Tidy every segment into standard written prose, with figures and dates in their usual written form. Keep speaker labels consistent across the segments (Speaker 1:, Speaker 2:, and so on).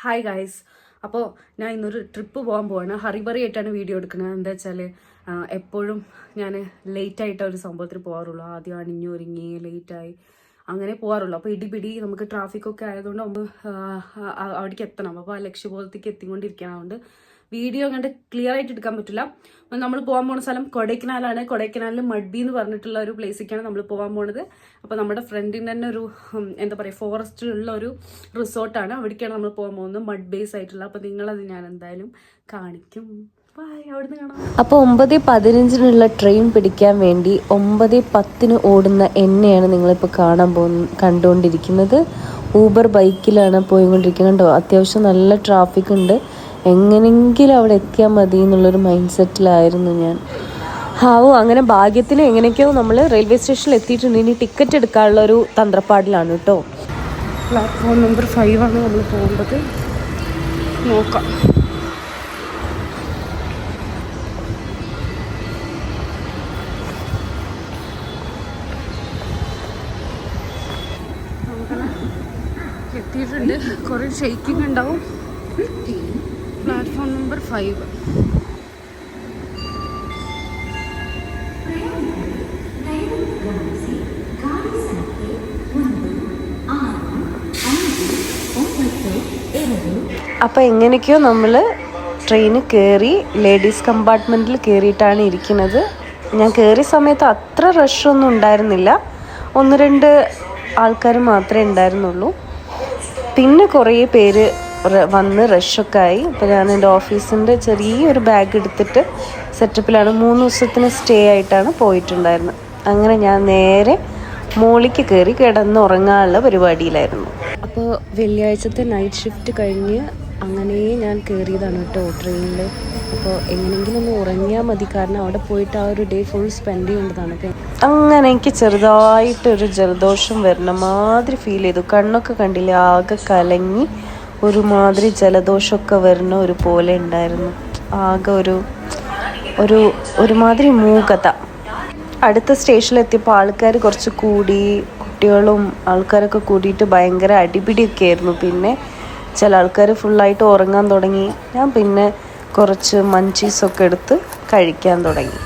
Speaker 1: Hi guys. അപ്പോൾ ഞാൻ ഇന്നൊരു ട്രിപ്പ് പോകാൻ പോവാണ്. ഹറിബറി ആയിട്ടാണ് വീഡിയോ എടുക്കുന്നത്. എന്താ വെച്ചാൽ എപ്പോഴും ഞാൻ ലേറ്റായിട്ടേ ഒരു സംഭവത്തിൽ പോകാറുള്ളൂ. ആദ്യം അണിഞ്ഞൊരുങ്ങി ലേറ്റായി അങ്ങനെ പോകാറുള്ളൂ. അപ്പോൾ ഇടിപിടി നമുക്ക് ട്രാഫിക്കൊക്കെ ആയതുകൊണ്ട് നമ്മൾ അവിടേക്ക് എത്തണം. അപ്പോൾ ആ ലക്ഷ്യബോധത്തേക്ക് എത്തിക്കൊണ്ടിരിക്കണം. അതുകൊണ്ട് വീഡിയോ അങ്ങോട്ട് ക്ലിയർ ആയിട്ട് എടുക്കാൻ പറ്റില്ല. നമ്മൾ പോകാൻ പോകുന്ന സ്ഥലം കൊടൈക്കനാലാണ്. കൊടൈക്കനാലിൽ മഡ്ബി എന്ന് പറഞ്ഞിട്ടുള്ള ഒരു പ്ലേസിലേക്കാണ് നമ്മൾ പോകാൻ പോകുന്നത്. അപ്പോൾ നമ്മുടെ ഫ്രണ്ടിൻ്റെ തന്നെ ഒരു എന്താ പറയുക ഫോറസ്റ്റിലുള്ള ഒരു റിസോർട്ടാണ്. അവിടേക്കാണ് നമ്മൾ പോകാൻ പോകുന്നത്, മഡ് ബേസ് ആയിട്ടുള്ള. അപ്പോൾ നിങ്ങളത് ഞാൻ എന്തായാലും കാണിക്കും. അവിടുന്ന് കാണാം.
Speaker 2: അപ്പോൾ 9:15 ട്രെയിൻ പിടിക്കാൻ വേണ്ടി 9:10 ഓടുന്ന എന്നെയാണ് നിങ്ങളിപ്പോൾ കണ്ടുകൊണ്ടിരിക്കുന്നത്. ഊബർ ബൈക്കിലാണ് പോയിക്കൊണ്ടിരിക്കുന്നത്. കണ്ടോ, അത്യാവശ്യം നല്ല ട്രാഫിക് ഉണ്ട്. എങ്ങനെയെങ്കിലും അവിടെ എത്തിയാൽ മതി എന്നുള്ളൊരു മൈൻഡ് സെറ്റിലായിരുന്നു ഞാൻ. അങ്ങനെ ഭാഗ്യത്തിന് എങ്ങനെയൊക്കെയോ നമ്മൾ റെയിൽവേ സ്റ്റേഷനിൽ എത്തിയിട്ടുണ്ട്. ഇനി ടിക്കറ്റ് എടുക്കാനുള്ള ഒരു തന്ത്രപ്പാടിലാണ് കേട്ടോ.
Speaker 1: പ്ലാറ്റ്ഫോം നമ്പർ 5 ആണ് നമ്മൾ പോകേണ്ടത്. നോക്കാം. എത്തിയിട്ടുണ്ട്. കുറേ ഷെയ്ക്കിംഗ് ഉണ്ടാവും. Platform number 5.
Speaker 2: അപ്പോൾ എങ്ങനെയൊക്കെയോ നമ്മൾ ട്രെയിന് കയറി ലേഡീസ് കമ്പാർട്ട്മെൻറ്റിൽ കയറിയിട്ടാണ് ഇരിക്കുന്നത്. ഞാൻ കയറിയ സമയത്ത് അത്ര റഷൊന്നും ഉണ്ടായിരുന്നില്ല. 1-2 ആൾക്കാർ മാത്രമേ ഉണ്ടായിരുന്നുള്ളൂ. പിന്നെ കുറേ പേര് വന്ന് റഷൊക്കെ ആയി. അപ്പോൾ ഞാൻ എൻ്റെ ഓഫീസിൻ്റെ ചെറിയൊരു ബാഗ് എടുത്തിട്ട് സെറ്റപ്പിലാണ് 3 ദിവസത്തിന് സ്റ്റേ ആയിട്ടാണ് പോയിട്ടുണ്ടായിരുന്നത്. അങ്ങനെ ഞാൻ നേരെ മോളിക്ക് കയറി കിടന്നുറങ്ങാനുള്ള പരിപാടിയിലായിരുന്നു. അപ്പോൾ വെള്ളിയാഴ്ചത്തെ നൈറ്റ് ഷിഫ്റ്റ് കഴിഞ്ഞ് അങ്ങനെ ഞാൻ കയറിയതാണ് കേട്ടോ ട്രെയിനിൽ. അപ്പോൾ എങ്ങനെയെങ്കിലും ഒന്ന് ഉറങ്ങിയാൽ മതി, കാരണം അവിടെ പോയിട്ട് ആ ഒരു ഡേ ഫുൾ സ്പെൻഡ് ചെയ്യേണ്ടതാണ്. അങ്ങനെ എനിക്ക് ചെറുതായിട്ടൊരു ജലദോഷം വരുന്ന മാതിരി ഫീൽ ചെയ്തു. കണ്ണൊക്കെ കണ്ടില്ലേ, ആകെ കലങ്ങി ഒരുമാതിരി ജലദോഷമൊക്കെ വരുന്ന ഒരു പോലെ ഉണ്ടായിരുന്നു. ആകെ ഒരുമാതിരി മൂകത. അടുത്ത സ്റ്റേഷനിലെത്തിയപ്പോൾ ആൾക്കാർ കുറച്ച് കൂടി, കുട്ടികളും ആൾക്കാരൊക്കെ കൂടിയിട്ട് ഭയങ്കര അടിപിടിയൊക്കെ ആയിരുന്നു. പിന്നെ ചില ആൾക്കാർ ഫുള്ളായിട്ട് ഉറങ്ങാൻ തുടങ്ങി. ഞാൻ പിന്നെ കുറച്ച് മഞ്ചീസൊക്കെ എടുത്ത് കഴിക്കാൻ തുടങ്ങി.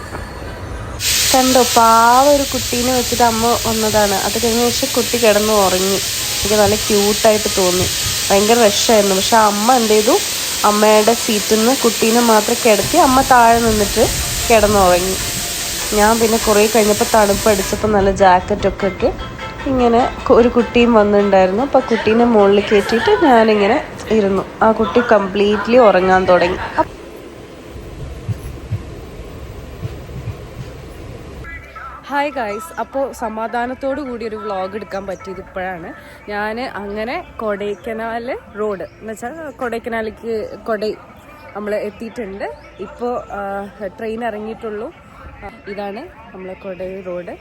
Speaker 2: കണ്ടോ, പാവ ഒരു കുട്ടീനെ വെച്ചിട്ട് അമ്മ വന്നതാണ്. അത് കഴിഞ്ഞ ശേഷം കുട്ടി കിടന്ന് ഉറങ്ങി. എനിക്ക് നല്ല ക്യൂട്ടായിട്ട് തോന്നി. ഭയങ്കര റഷായിരുന്നു. പക്ഷെ അമ്മ എന്ത് ചെയ്തു, അമ്മയുടെ സീറ്റിൽ നിന്ന് കുട്ടീനെ മാത്രം കിടത്തി അമ്മ താഴെ നിന്നിട്ട് കിടന്നുറങ്ങി. ഞാൻ പിന്നെ കുറേ കഴിഞ്ഞപ്പോൾ തണുപ്പടിച്ചപ്പോൾ നല്ല ജാക്കറ്റൊക്കെ ഇട്ട് ഇങ്ങനെ ഒരു കുട്ടിയും വന്നിട്ടുണ്ടായിരുന്നു. അപ്പോൾ കുട്ടീനെ മുകളിൽ കയറ്റിയിട്ട് ഞാനിങ്ങനെ ഇരുന്നു. ആ കുട്ടി കംപ്ലീറ്റ്ലി ഉറങ്ങാൻ തുടങ്ങി.
Speaker 1: Hi guys. അപ്പോൾ സമാധാനത്തോടു കൂടി ഒരു വ്ളോഗ് എടുക്കാൻ പറ്റിയത് ഇപ്പോഴാണ്. ഞാൻ അങ്ങനെ കൊടൈക്കനാൽ റോഡ് എന്ന് വെച്ചാൽ കൊടൈക്കനാലിലേക്ക് നമ്മൾ എത്തിയിട്ടുണ്ട്. ഇപ്പോൾ ട്രെയിൻ ഇറങ്ങിയിട്ടുള്ളൂ. ഇതാണ് നമ്മളെ കൊടൈ റോഡ്.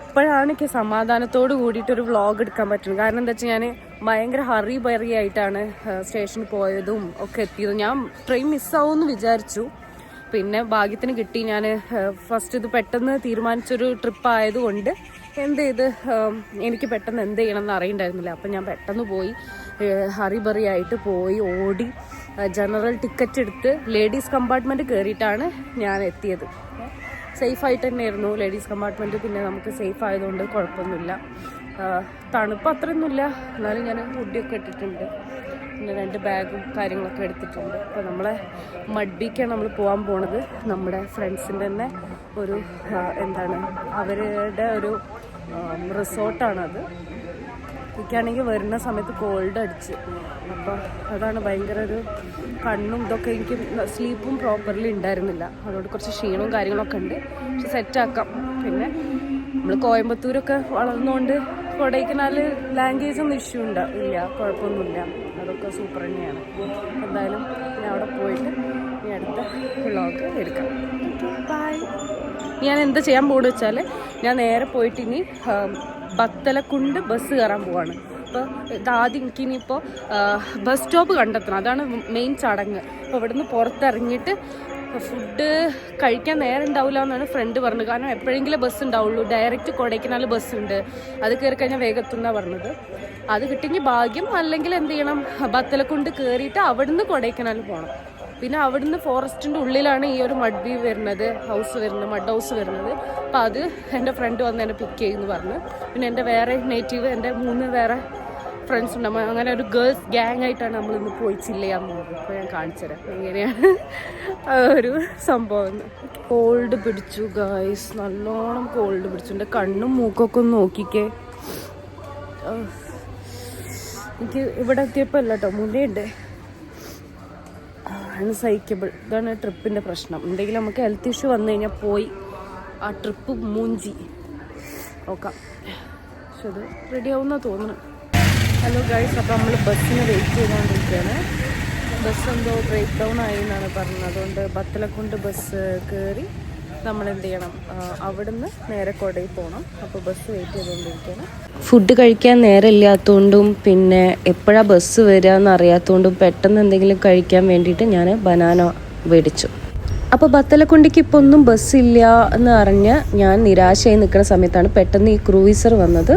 Speaker 1: ഇപ്പോഴാണ് എനിക്ക് സമാധാനത്തോട് കൂടിയിട്ടൊരു വ്ളോഗ് എടുക്കാൻ പറ്റുന്നത്. കാരണം എന്താ വെച്ചാൽ ഞാൻ ഭയങ്കര ഹറി ആയിട്ടാണ് സ്റ്റേഷനിൽ പോയതും ഒക്കെ എത്തിയതും. ഞാൻ ട്രെയിൻ മിസ്സാവുമെന്ന് വിചാരിച്ചു. പിന്നെ ഭാഗ്യത്തിന് കിട്ടി. ഞാൻ ഫസ്റ്റ് ഇത് പെട്ടെന്ന് തീരുമാനിച്ചൊരു ട്രിപ്പ് ആയതുകൊണ്ട് എനിക്ക് പെട്ടെന്ന് എന്ത് ചെയ്യണമെന്ന് അറിയണ്ടായിരുന്നില്ല. അപ്പം ഞാൻ പെട്ടെന്ന് പോയി ഹറിബറി ആയിട്ട് പോയി ഓടി ജനറൽ ടിക്കറ്റ് എടുത്ത് ലേഡീസ് കമ്പാർട്ട്മെൻറ്റ് കയറിയിട്ടാണ് ഞാൻ എത്തിയത്. സേഫായിട്ട് തന്നെയായിരുന്നു ലേഡീസ് കമ്പാർട്ട്മെൻറ്റ്. പിന്നെ നമുക്ക് സേഫ് ആയതുകൊണ്ട് കുഴപ്പമൊന്നുമില്ല. തണുപ്പ് അത്രയൊന്നുമില്ല, എന്നാലും ഞാൻ ഹുഡിയൊക്കെ ഇട്ടിട്ടുണ്ട്. പിന്നെ 2 ബാഗും കാര്യങ്ങളൊക്കെ എടുത്തിട്ടുണ്ട്. അപ്പോൾ നമ്മളെ മഡ്ബിക്കാണ് നമ്മൾ പോകാൻ പോണത്. നമ്മുടെ ഫ്രണ്ട്സിൻ്റെ തന്നെ ഒരു അവരുടെ ഒരു റിസോർട്ടാണത്. എനിക്കാണെങ്കിൽ വരുന്ന സമയത്ത് കോൾഡ് അടിച്ച്. അപ്പോൾ അതാണ് ഭയങ്കര ഒരു കണ്ണും ഇതൊക്കെ, എനിക്ക് സ്ലീപ്പും പ്രോപ്പർലി ഉണ്ടായിരുന്നില്ല. അതുകൊണ്ട് കുറച്ച് ക്ഷീണവും കാര്യങ്ങളൊക്കെ ഉണ്ട്. പക്ഷെ സെറ്റാക്കാം. പിന്നെ നമ്മൾ കോയമ്പത്തൂരൊക്കെ വളർന്നുകൊണ്ട് കൊടൈക്കനാൽ ലാംഗ്വേജൊന്നും ഇഷ്യൂ ഇല്ല, കുഴപ്പമൊന്നുമില്ല. അതൊക്കെ സൂപ്പർ തന്നെയാണ്. എന്തായാലും ഞാൻ അവിടെ പോയിട്ട് ഇനി അടുത്ത വ്ളോഗ് എടുക്കാം. ബൈ. ഞാൻ എന്താ ചെയ്യാൻ പോകുന്നത് വെച്ചാൽ ഞാൻ നേരെ പോയിട്ട് ഇനി ബത്തലക്കുണ്ട് ബസ് കയറാൻ പോവാണ്. അപ്പോൾ ഇതാദ്യം എനിക്കിനിയിപ്പോൾ ബസ് സ്റ്റോപ്പ് കണ്ടെത്തണം. അതാണ് മെയിൻ ചടങ്ങ്. അപ്പോൾ ഇവിടുന്ന് പുറത്തിറങ്ങിയിട്ട് ഫുഡ് കഴിക്കാൻ നേരം ഉണ്ടാവില്ല എന്നാണ് ഫ്രണ്ട് പറഞ്ഞത്. കാരണം എപ്പോഴെങ്കിലും ബസ് ഉണ്ടാവുള്ളൂ. ഡയറക്റ്റ് കൊടൈക്കനാൽ ബസ്സുണ്ട്, അത് കയറി കഴിഞ്ഞാൽ വേഗത്തുനിന്നാണ് പറഞ്ഞത്. അത് കിട്ടിയെങ്കിൽ ഭാഗ്യം, അല്ലെങ്കിൽ എന്ത് ചെയ്യണം, ബത്തലക്കുണ്ട് കയറിയിട്ട് അവിടുന്ന് കൊടൈക്കനാൽ പോകണം. പിന്നെ അവിടുന്ന് ഫോറസ്റ്റിൻ്റെ ഉള്ളിലാണ് ഈ ഒരു മഡ് വരുന്നത്, മഡ് ഹൗസ് വരുന്നത്. അപ്പോൾ അത് എൻ്റെ ഫ്രണ്ട് വന്ന് എന്നെ പിക്ക് ചെയ്യുമെന്ന് പറഞ്ഞു. പിന്നെ എൻ്റെ വേറെ നേറ്റീവ്, എൻ്റെ 3 വേറെ ഫ്രണ്ട്സ് ഉണ്ട്. അങ്ങനെ ഒരു ഗേൾസ് ഗ്യാങ് ആയിട്ടാണ് നമ്മളിന്ന് പോയി ചില്ല് ചെയ്യാൻ പോകുന്നത്. അപ്പോൾ ഞാൻ കാണിച്ചു തരാം എങ്ങനെയാണ് ഒരു സംഭവം. കോൾഡ് പിടിച്ചു ഗായ്സ്, നല്ലോണം കോൾഡ് പിടിച്ചു. എൻ്റെ കണ്ണും മൂക്കൊക്കെ ഒന്ന് നോക്കിക്കേ. എനിക്ക് ഇവിടെ എത്തിയപ്പോൾ അല്ല കേട്ടോ, മുന്നേയുണ്ട്. അൺസൈക്കബിൾ. ഇതാണ് ട്രിപ്പിൻ്റെ പ്രശ്നം. എന്തെങ്കിലും നമുക്ക് ഹെൽത്ത് ഇഷ്യൂ വന്നു കഴിഞ്ഞാൽ പോയി ആ ട്രിപ്പ് മൂഞ്ചി നോക്കാം. പക്ഷെ അത് റെഡി ആവുമെന്നാ തോന്നുന്നു. ഹലോ ഗൈസ്, അപ്പോൾ നമ്മൾ ബസ്സിന് വെയിറ്റ് ചെയ്തുകൊണ്ടിരിക്കുകയാണ്. ബസ് എന്തോ ബ്രേക്ക് ഡൗൺ ആയി എന്നാണ് പറഞ്ഞത്. അതുകൊണ്ട് ബത്തലക്കുണ്ട് ബസ് കയറി നമ്മൾ എന്ത് ചെയ്യണം, അവിടുന്ന് നേരെ കൊടയിൽ പോകണം. അപ്പോൾ ബസ് വെയിറ്റ് ചെയ്തുകൊണ്ടിരിക്കുകയാണ്.
Speaker 2: ഫുഡ് കഴിക്കാൻ നേരമില്ലാത്തതുകൊണ്ടും പിന്നെ എപ്പോഴാണ് ബസ് വരിക എന്നറിയാത്തതുകൊണ്ടും പെട്ടെന്ന് എന്തെങ്കിലും കഴിക്കാൻ വേണ്ടിയിട്ട് ഞാൻ ബനാന മേടിച്ചു. അപ്പോൾ ബത്തലക്കുണ്ടിക്ക് ഇപ്പോൾ ഒന്നും ബസ്സില്ല എന്ന് അറിഞ്ഞ് ഞാൻ നിരാശയായി നിൽക്കുന്ന സമയത്താണ് പെട്ടെന്ന് ഈ ക്രൂയിസർ വന്നത്.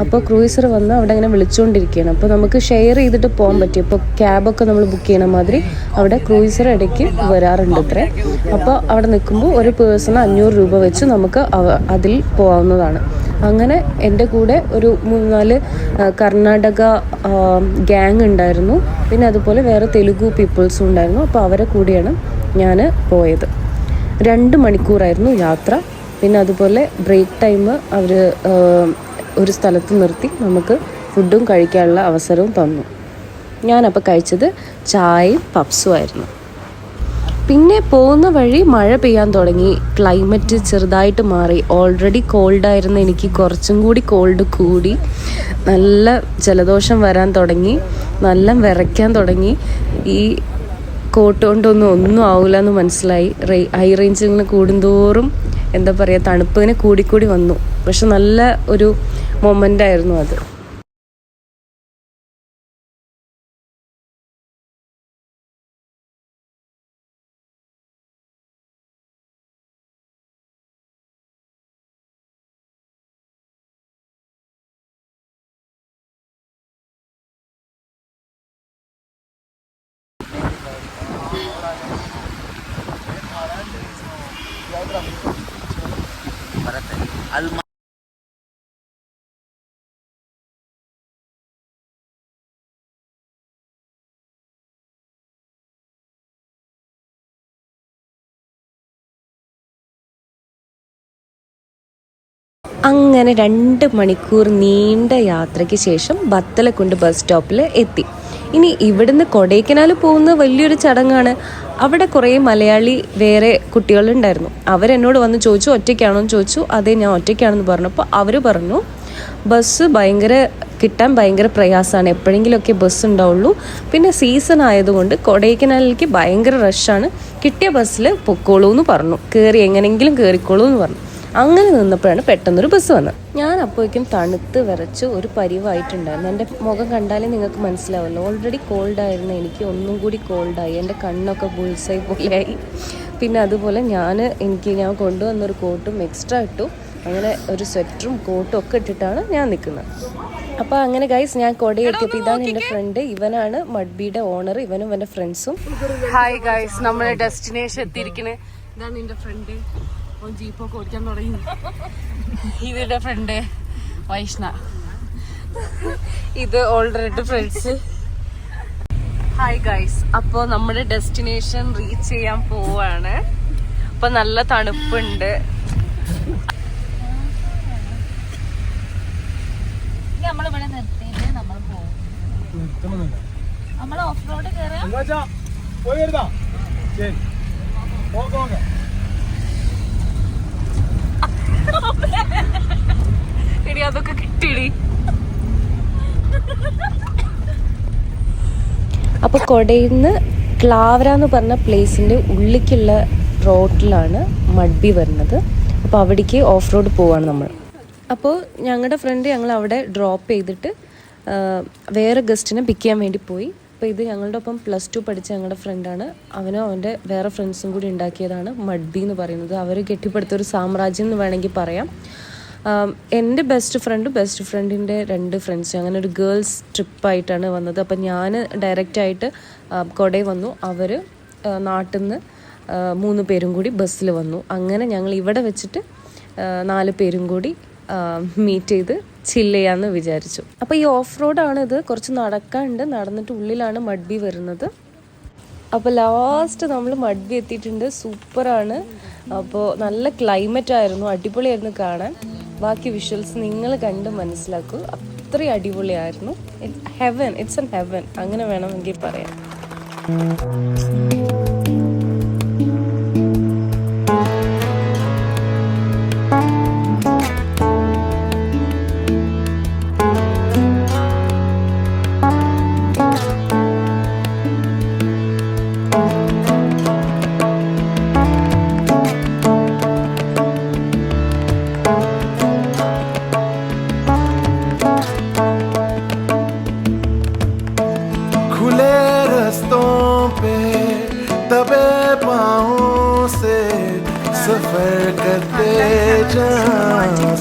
Speaker 2: അപ്പോൾ ക്രൂയിസർ വന്ന് അവിടെ ഇങ്ങനെ വിളിച്ചുകൊണ്ടിരിക്കുകയാണ്. അപ്പോൾ നമുക്ക് ഷെയർ ചെയ്തിട്ട് പോകാൻ പറ്റും. ഇപ്പോൾ ക്യാബൊക്കെ നമ്മൾ ബുക്ക് ചെയ്യണ മാതിരി അവിടെ ക്രൂയിസർ ഇടയ്ക്ക് വരാറുണ്ട് ഇത്രേ. അപ്പോൾ അവിടെ നിൽക്കുമ്പോൾ ഒരു പേഴ്സണ് 500 രൂപ വെച്ച് നമുക്ക് അതിൽ പോകാവുന്നതാണ്. അങ്ങനെ എൻ്റെ കൂടെ ഒരു 3-4 കർണാടക ഗ്യാങ് ഉണ്ടായിരുന്നു. പിന്നെ അതുപോലെ വേറെ തെലുഗു പീപ്പിൾസും ഉണ്ടായിരുന്നു. അപ്പോൾ അവരെ കൂടിയാണ് ഞാൻ പോയത്. 2 മണിക്കൂറായിരുന്നു യാത്ര. പിന്നെ അതുപോലെ ബ്രേക്ക് ടൈം അവർ ഒരു സ്ഥലത്ത് നിർത്തി നമുക്ക് ഫുഡും കഴിക്കാനുള്ള അവസരവും തന്നു. ഞാനപ്പോൾ കഴിച്ചത് ചായയും പപ്സും ആയിരുന്നു. പിന്നെ പോകുന്ന വഴി മഴ പെയ്യാൻ തുടങ്ങി. ക്ലൈമറ്റ് ചെറുതായിട്ട് മാറി. ഓൾറെഡി കോൾഡായിരുന്നു, എനിക്ക് കുറച്ചും കൂടി കോൾഡ് കൂടി. നല്ല ജലദോഷം വരാൻ തുടങ്ങി, നല്ല വിറയ്ക്കാൻ തുടങ്ങി. ഈ കോട്ട് കൊണ്ടൊന്നും ആവില്ല എന്ന് മനസ്സിലായി. ഹൈ റേഞ്ചിൽ നിന്ന് കൂടുന്തോറും എന്താ പറയുക, തണുപ്പിങ്ങനെ കൂടിക്കൂടി വന്നു. പക്ഷെ നല്ല ഒരു മൊമെൻ്റായിരുന്നു അത്. അങ്ങനെ 2 മണിക്കൂർ നീണ്ട യാത്രയ്ക്ക് ശേഷം ബത്തലക്കുണ്ട് ബസ് സ്റ്റോപ്പിൽ എത്തി. ഇനി ഇവിടുന്ന് കൊടൈക്കനാൽ പോകുന്നത് വലിയൊരു ചടങ്ങാണ്. അവിടെ കുറേ മലയാളി വേറെ കുട്ടികളുണ്ടായിരുന്നു. അവരെന്നോട് വന്ന് ചോദിച്ചു ഒറ്റയ്ക്കാണോ എന്ന് ചോദിച്ചു. അതെ, ഞാൻ ഒറ്റയ്ക്കാണെന്ന് പറഞ്ഞപ്പോൾ അവർ പറഞ്ഞു ബസ് കിട്ടാൻ ഭയങ്കര പ്രയാസമാണ്, എപ്പോഴെങ്കിലുമൊക്കെ ബസ് ഉണ്ടാവുള്ളൂ. പിന്നെ സീസൺ ആയതുകൊണ്ട് കൊടൈക്കനാലിലേക്ക് ഭയങ്കര റഷാണ്, കിട്ടിയ ബസ്സിൽ പൊക്കോളൂ എന്ന് പറഞ്ഞു, എങ്ങനെയെങ്കിലും കയറിക്കോളൂ എന്ന് പറഞ്ഞു. അങ്ങനെ നിന്നപ്പോഴാണ് പെട്ടെന്നൊരു ബസ് വന്നത്. ഞാൻ അപ്പോഴേക്കും തണുത്ത് വിറച്ച് ഒരു പരിവായിട്ടുണ്ടായിരുന്നു. എൻ്റെ മുഖം കണ്ടാലേ നിങ്ങൾക്ക് മനസ്സിലാവുമല്ലോ. ഓൾറെഡി കോൾഡായിരുന്നു, എനിക്ക് ഒന്നും കൂടി കോൾഡായി. എൻ്റെ കണ്ണൊക്കെ ബുൾസായി പോലെയായി. പിന്നെ അതുപോലെ ഞാൻ കൊണ്ടുവന്നൊരു കോട്ടും എക്സ്ട്രാ ഇട്ടു. അങ്ങനെ ഒരു സ്വെറ്ററും കോട്ടും ഒക്കെ ഇട്ടിട്ടാണ് ഞാൻ നിൽക്കുന്നത്. അപ്പോൾ അങ്ങനെ ഗൈസ്, ഞാൻ കൊടയെത്തിയപ്പോൾ ഇതാണ് എൻ്റെ ഫ്രണ്ട്. ഇവനാണ് മഡ്ബിയുടെ ഓണർ. ഇവനും എൻ്റെ ഫ്രണ്ട്സും.
Speaker 1: ഹായ് ഗൈസ്, നമ്മളെ ഡെസ്റ്റിനേഷൻ എത്തിയിരിക്കുന്നത്. ഇതാണ് എൻ്റെ ഫ്രണ്ട്. ജീപ്പൊക്കെ ഓടിക്കാൻ തുടങ്ങി. ഇതിന്റെ ഫ്രണ്ട് വൈഷ്ണ. ഇത് ഓൾറെഡി ഫ്രണ്ട്സ്. ഹായ് ഗൈസ്, അപ്പോൾ നമ്മുടെ ഡെസ്റ്റിനേഷൻ റീച്ച് ചെയ്യാൻ പോവാണ്. അപ്പൊ നല്ല തണുപ്പുണ്ട്.
Speaker 3: നമ്മളിവിടെ നിർത്തിയിട്ട് നമ്മൾ പോകും. നമ്മൾ ഓഫ് റോഡ് കയറാം.
Speaker 1: എടി അതൊക്കെ കിട്ടിയിടി.
Speaker 2: അപ്പോൾ കൊടയിൽ നിന്ന് ക്ലാവര എന്ന് പറഞ്ഞ പ്ലേസിൻ്റെ ഉള്ളിലേക്കുള്ള റോഡിലാണ് മഡ്ബി വരുന്നത്. അപ്പോൾ അവിടേക്ക് ഓഫ് റോഡ് പോവാണ് നമ്മൾ. അപ്പോൾ ഞങ്ങളുടെ ഫ്രണ്ട് ഞങ്ങൾ അവിടെ ഡ്രോപ്പ് ചെയ്തിട്ട് വേറെ ഗസ്റ്റിനെ പിക്ക് ചെയ്യാൻ വേണ്ടി പോയി. അപ്പോൾ അപ്പോൾ ഇത് ഞങ്ങളുടെ ഒപ്പം +2 പഠിച്ച ഞങ്ങളുടെ ഫ്രണ്ടാണ്. അവനും അവൻ്റെ വേറെ ഫ്രണ്ട്സും കൂടി ഉണ്ടാക്കിയതാണ് മഡ്ബി എന്ന് പറയുന്നത്. അവർ കെട്ടിപ്പടുത്തൊരു സാമ്രാജ്യം എന്ന് വേണമെങ്കിൽ പറയാം. എൻ്റെ ബെസ്റ്റ് ഫ്രണ്ടിൻ്റെ 2 ഫ്രണ്ട്സ്, അങ്ങനെ ഒരു ഗേൾസ് ട്രിപ്പായിട്ടാണ് വന്നത്. അപ്പം ഞാൻ ഡയറക്റ്റായിട്ട് കൊടൈ വന്നു. അവർ നാട്ടിൽ നിന്ന് 3 പേരും കൂടി ബസ്സിൽ വന്നു. അങ്ങനെ ഞങ്ങൾ ഇവിടെ വെച്ചിട്ട് 4 പേരും കൂടി മീറ്റ് ചെയ്ത് ചില്ല് ചെയ്യാമെന്ന് വിചാരിച്ചു. അപ്പോൾ ഈ ഓഫ് റോഡാണ് ഇത്, കുറച്ച് നടക്കാനുണ്ട്. നടന്നിട്ട് ഉള്ളിലാണ് മഡ്ബി വരുന്നത്. അപ്പോൾ ലാസ്റ്റ് നമ്മൾ മഡ്ബി എത്തിയിട്ടുണ്ട്. സൂപ്പറാണ്. അപ്പോൾ നല്ല ക്ലൈമറ്റ് ആയിരുന്നു, അടിപൊളിയായിരുന്നു കാണാൻ. ബാക്കി വിഷ്വൽസ് നിങ്ങൾ കണ്ട് മനസ്സിലാക്കൂ. അത്രയും അടിപൊളിയായിരുന്നു. ഇറ്റ്സ് എൻ ഹെവൻ അങ്ങനെ വേണമെങ്കിൽ പറയാം.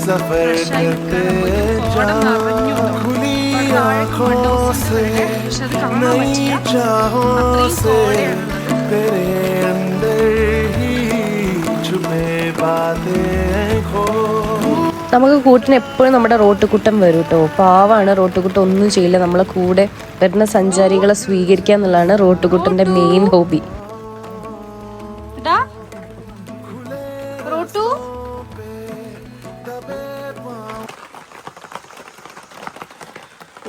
Speaker 4: सफर करते जा खुली आँखों से नई चाहों से तेरे अंदर ही छुपे बातें खो.
Speaker 2: നമുക്ക് കൂട്ടിന് എപ്പോഴും നമ്മുടെ റോട്ടുകുട്ടൻ വരും കേട്ടോ. പാവാണ് റോട്ടുകുട്ടൻ, ഒന്നും ചെയ്യില്ല. നമ്മളെ കൂടെ വരുന്ന സഞ്ചാരികളെ സ്വീകരിക്കുക എന്നുള്ളതാണ് റോട്ടുകുട്ടൻ്റെ മെയിൻ ഹോബി.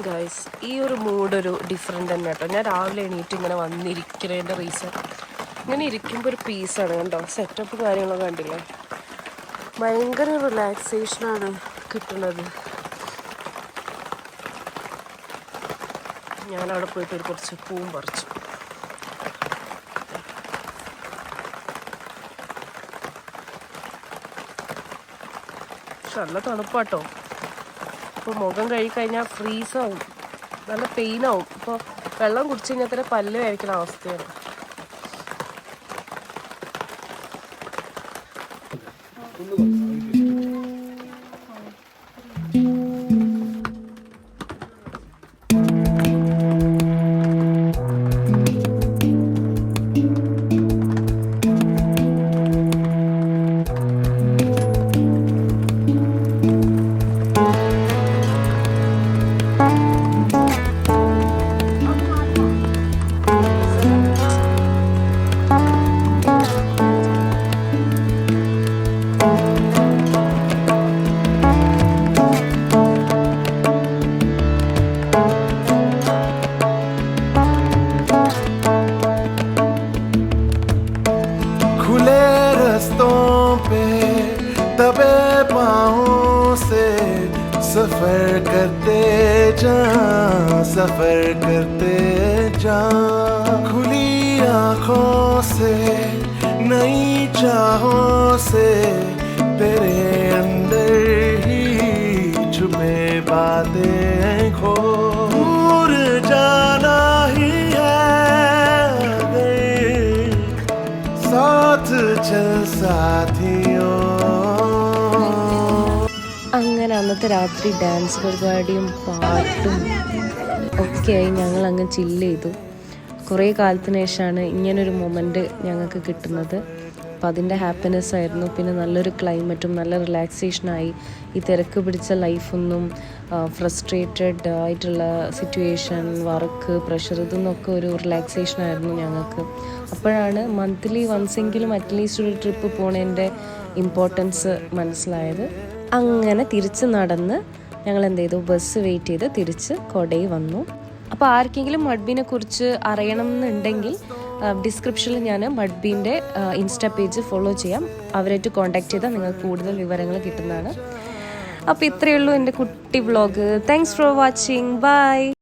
Speaker 2: ഗൈസ്, ഈ ഒരു മൂഡൊരു ഡിഫറെൻ്റ് തന്നെ കേട്ടോ. ഞാൻ രാവിലെ എണീറ്റ് ഇങ്ങനെ വന്നിരിക്കുന്നതിൻ്റെ റീസൺ, ഇങ്ങനെ ഇരിക്കുമ്പോൾ ഒരു പീസാണ് കണ്ടോ. സെറ്റപ്പ് കാര്യങ്ങളൊക്കെ കണ്ടില്ലേ, ഭയങ്കര റിലാക്സേഷനാണ് കിട്ടുന്നത്. ഞാനവിടെ പോയിട്ട് ഒരു കുറച്ച് പൂവും പറിച്ചു. നല്ല തണുപ്പാട്ടോ. ഇപ്പോൾ മുഖം കഴുകിക്കഴിഞ്ഞാൽ ഫ്രീസാവും, നല്ല പെയിനാവും. ഇപ്പോൾ വെള്ളം കുടിച്ച് കഴിഞ്ഞാൽ തന്നെ പല്ല് കഴിക്കുന്ന അവസ്ഥയാണ്.
Speaker 4: सफर करते जा खुली आँखों से नई चाहों से तेरे अंदर ही छुपे बातें खो. दूर जाना ही है अगर साथ चल साथियों.
Speaker 2: അങ്ങനെ അന്നത്തെ രാത്രി ഡാൻസ് പരിപാടിയും പാട്ടും ഒക്കെയായി ഞങ്ങൾ അങ്ങ് ചില്ല് ചെയ്തു. കുറേ കാലത്തിന് ശേഷമാണ് ഇങ്ങനൊരു മൊമെൻറ്റ് ഞങ്ങൾക്ക് കിട്ടുന്നത്. അപ്പോൾ അതിൻ്റെ ഹാപ്പിനെസ് ആയിരുന്നു. പിന്നെ നല്ലൊരു ക്ലൈമറ്റും നല്ല റിലാക്സേഷനായി. ഈ തിരക്ക് പിടിച്ച ലൈഫൊന്നും ഫ്രസ്ട്രേറ്റഡ് ആയിട്ടുള്ള സിറ്റുവേഷൻ, വർക്ക്, പ്രഷർ, ഇതൊന്നൊക്കെ ഒരു റിലാക്സേഷനായിരുന്നു ഞങ്ങൾക്ക്. അപ്പോഴാണ് മന്ത്ലി വൺസെങ്കിലും അറ്റ്ലീസ്റ്റ് ഒരു ട്രിപ്പ് പോണതിൻ്റെ ഇമ്പോർട്ടൻസ് മനസ്സിലായത്. അങ്ങനെ തിരിച്ച് നടന്ന് ഞങ്ങൾ എന്ത് ചെയ്തു, ബസ് വെയിറ്റ് ചെയ്ത് തിരിച്ച് കൊടൈ വന്നു. അപ്പോൾ ആർക്കെങ്കിലും മഡ്ബീനെ കുറിച്ച് അറിയണം എന്നുണ്ടെങ്കിൽ ഡിസ്ക്രിപ്ഷനിൽ ഞാൻ മഡ്ബീൻ്റെ ഇൻസ്റ്റാ പേജ് ഫോളോ ചെയ്യാം. അവരായിട്ട് കോൺടാക്ട് ചെയ്താൽ നിങ്ങൾക്ക് കൂടുതൽ വിവരങ്ങൾ കിട്ടുന്നതാണ്. അപ്പോൾ ഇത്രയേ ഉള്ളൂ എൻ്റെ കുട്ടി vlog. Thanks for watching. By.